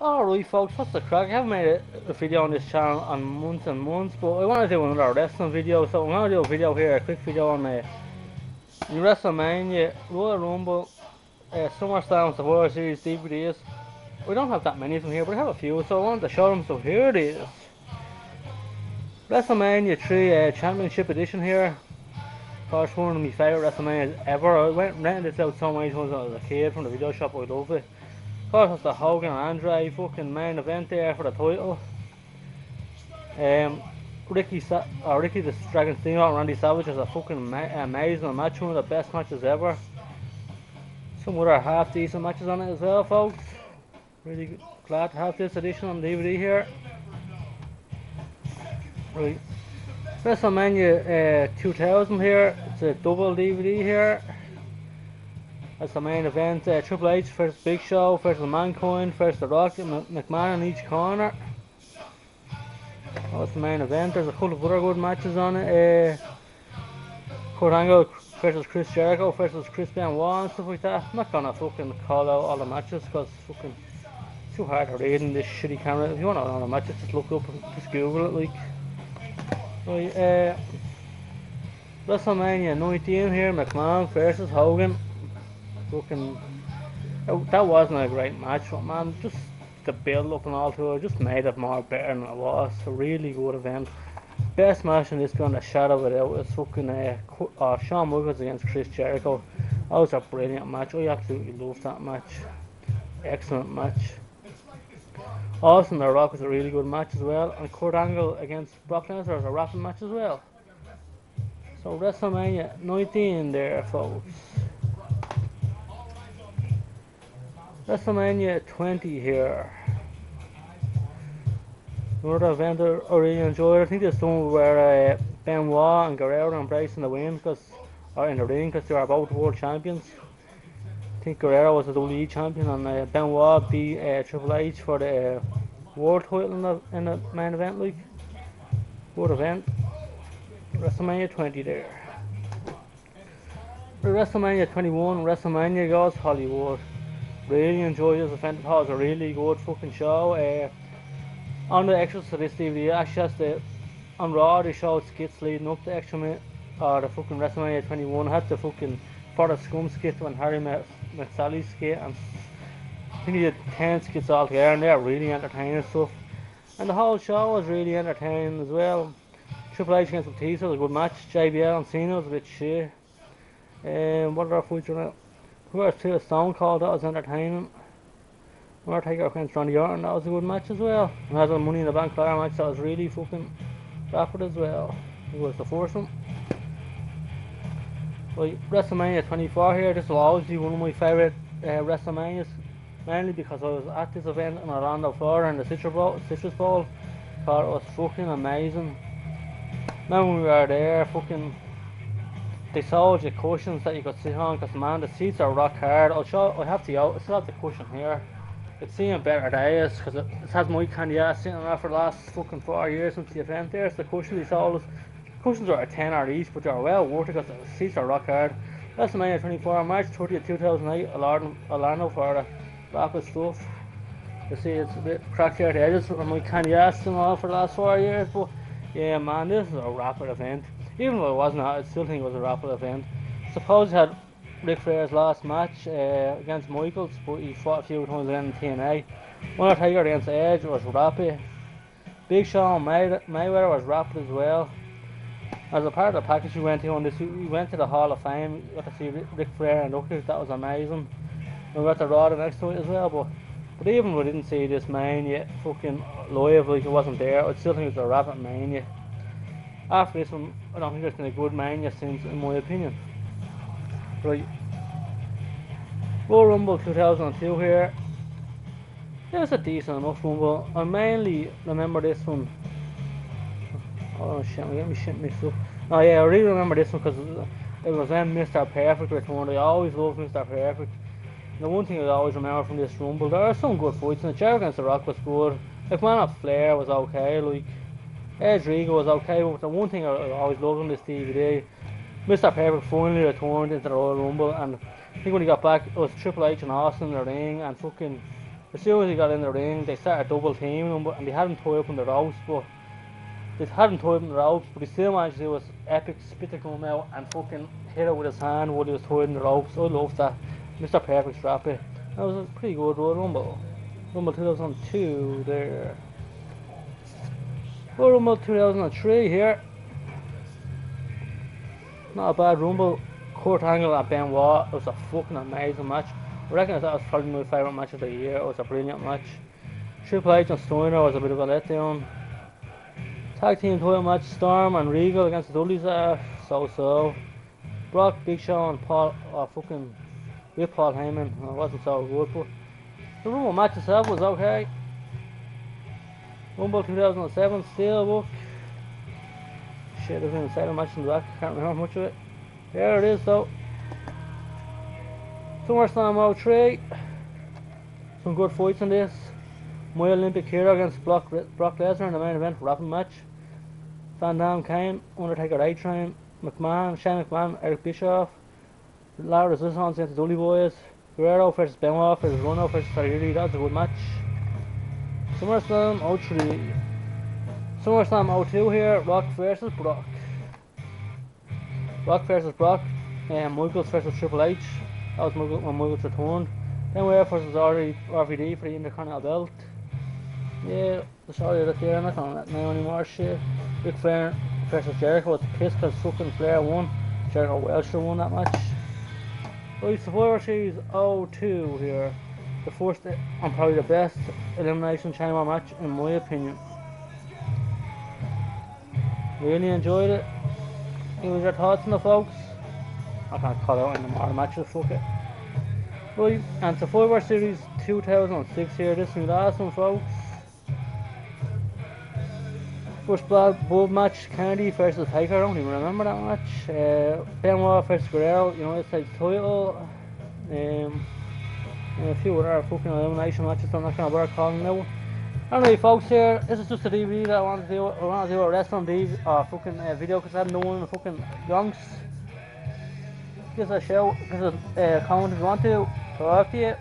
Alright folks, what's the crack? I haven't made a video on this channel on months and months, but I want to do another wrestling video, so I'm going to do a video here, a quick video on WrestleMania, Royal Rumble, SummerSlam, Survivor Series DVDs. We don't have that many of them here, but I have a few, so I wanted to show them, so here it is. WrestleMania 3 Championship Edition here. Of course, one of my favourite WrestleManias ever. I went and rented this out so many times when I was a kid from the video shop. I love it. Of course, it's the Hogan and Andre fucking main event there for the title. Ricky the Dragon Steamboat and Randy Savage is a fucking amazing match, one of the best matches ever. Some other half decent matches on it as well, folks. Really glad to have this edition on DVD here. Right, WrestleMania 2000 here. It's a double DVD here. That's the main event. Triple H versus Big Show versus Mankind versus The Rock and McMahon in each corner. That's the main event. There's a couple of other good matches on it. Kurt Angle versus Chris Jericho versus Chris Benoit and stuff like that. I'm not gonna fucking call out all the matches because fucking it's too hard to read in this shitty camera. If you want to know all the matches, just look up, just Google it, like. Right, WrestleMania 19 here, McMahon versus Hogan. Fucking, that wasn't a great match, but man, just the build up and all to it just made it more better than it was. A really good event. Best match in this beyond a shadow of a doubt is fucking Shawn Michaels against Chris Jericho. That was a brilliant match. I absolutely loved that match. Excellent match. Austin The Rock was a really good match as well, and Kurt Angle against Brock Lesnar was a rapping match as well. So WrestleMania 19 there, folks. WrestleMania 20 here. Another event I really enjoyed. I think this one where Benoit and Guerrero are embracing the win or in the ring because they are both world champions. I think Guerrero was the WWE champion and Benoit beat Triple H for the world title in the main event, like. Good event. WrestleMania 20 there. For WrestleMania 21, WrestleMania goes Hollywood. Really enjoyed this event. It was a really good fucking show. On the extras for this DVD, actually on Raw they showed skits leading up to extra minute or the fucking WrestleMania 21 had the fucking Forrest Scum skit when Harry met Sally's skit, and I think he did 10 skits altogether, and they're really entertaining stuff. And the whole show was really entertaining as well. Triple H against Batista was a good match. JBL and Cena was a bit shit. What other fights were that? Whoever's to Stone Cold, that was entertaining. Undertaker against Randy Orton, that was a good match as well. And had a Money in the Bank ladder match that was really fucking rapid as well. It was the first one. Right, WrestleMania 24 here. This will always be one of my favourite WrestleManias, mainly because I was at this event in Orlando, Florida, in the Citrus Bowl. Thought it was fucking amazing. Remember when we were there, fucking, they sold you cushions that you could sit on, because man, the seats are rock hard. I still have the cushion here. It's seeing better days because it has my candy ass sitting on it for the last fucking 4 years since the event there. So the cushions they sold us. Cushions are a tenner each, but they're well worth it because the seats are rock hard. WrestleMania 24, March 30th, 2008, Orlando, Florida. Rapid stuff. You see, it's a bit cracked here at the edges from my candy ass and all for the last 4 years, but yeah, man, this is a rapid event. Even though it wasn't, I still think it was a rapid event. Suppose it had Ric Flair's last match against Michaels, but he fought a few times again in TNA. Undertaker against Edge was rapid. Big Show and Mayweather was rapid as well. As a part of the package we went to on this, we went to the Hall of Fame. We got to see Ric Flair and Undertaker. That was amazing. And we got the Raw next to it as well. But even if we didn't see this Mania fucking live, like it wasn't there, I'd still think it was a rapid Mania. After this one, I don't think there's been a good Mania since, in my opinion. Right. Royal Rumble 2002 here. It was a decent enough Rumble. I mainly remember this one. Oh shit, I'm getting shit mixed up. Oh yeah, I really remember this one because it was when Mr. Perfect returned. I always loved Mr. Perfect. The one thing I always remember from this Rumble, there are some good fights, and the Jericho against The Rock was good. Like Man of Flair was okay, like Edge Rigo was okay, but the one thing I always loved on this DVD, Mr. Perfect finally returned into the Royal Rumble, and I think when he got back, it was Triple H and Austin in the ring, and fucking As soon as he got in the ring, they started double teaming him, and they had him tied up in the ropes, but he still managed to do his epic spit to come out and fucking hit it with his hand while he was tied in the ropes. I love that. Mr. Perfect strap it. That was a pretty good Royal Rumble. Rumble 2002 there. Royal Rumble 2003 here. Not a bad Rumble. Kurt Angle and Benoit. It was a fucking amazing match. I reckon that was probably my favourite match of the year. It was a brilliant match. Triple H and Steiner was a bit of a letdown. Tag team title match, Storm and Regal against the Dudleys. So. Brock, Big Show and Paul, with Paul Heyman. It wasn't so good, but the Rumble match itself was okay. Rumble 2007, Steelbook. Shit, there's an inside match in the back. Can't remember much of it. There it is though. SummerSlam 03. Some good fights in this. My Olympic Hero against Brock Lesnar in the main event, rapping match. Van Dam, Kane, Undertaker, A-Train, McMahon, Shane McMahon, Eric Bischoff, Lara Resistance against the Dudley Boys, Guerrero versus Benoit versus Runo versus Tariri. That was a good match. SummerSlam 03. SummerSlam 02 here, Rock versus Brock. Michaels versus Triple H. That was when Michaels returned. Then Wwe versus RVD for the Intercontinental belt. Yeah, the story of there, I'm not on that now anymore, shit. Ric Flair versus Jericho was pissed because fucking Flair won. Jericho Welcher won that match. Right, Survivor Series 02 here. The first and probably the best Elimination Chamber match in my opinion. Really enjoyed it. What was your thoughts on the folks? I can't call out any more matches, fuck it. Right, and Survivor Series 2006 here. This is my last one, folks. First Blood match, Kennedy versus Taker. I don't even remember that match. Benoit versus Guerrero, United States title. And a few other fucking elimination matches I'm not going to bother calling now. Anyway, folks, here, this is just a DVD that I want to do. I want to do a wrestling fucking video because I haven't done one in the fucking yonks. Give us a shout, give us a comment if you want to. Talk to you.